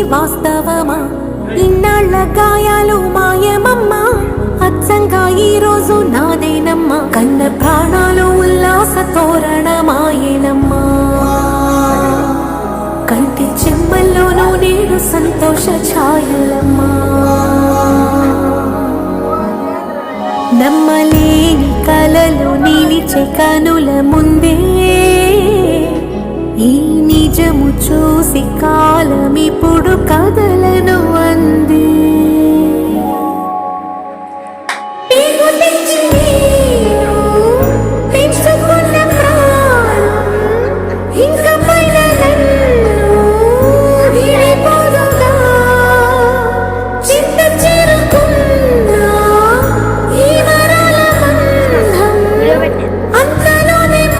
వాస్తవమా? ఇన్నాళ్ళ గాయాలు మాయమమ్మా, అచ్చంగా ఈ రోజు నాదేనమ్మా. కన్న ప్రాణాలు ఉల్లాస తోరణమాయేనమ్మా. కంటి చెమ్మల్లోనూ నేడు సంతోష ఛాయలమ్మా. నమ్మలేని కలలు నిలిచే కనుల ముందే ఈ నిజము చూసి కాలమిప్పుడు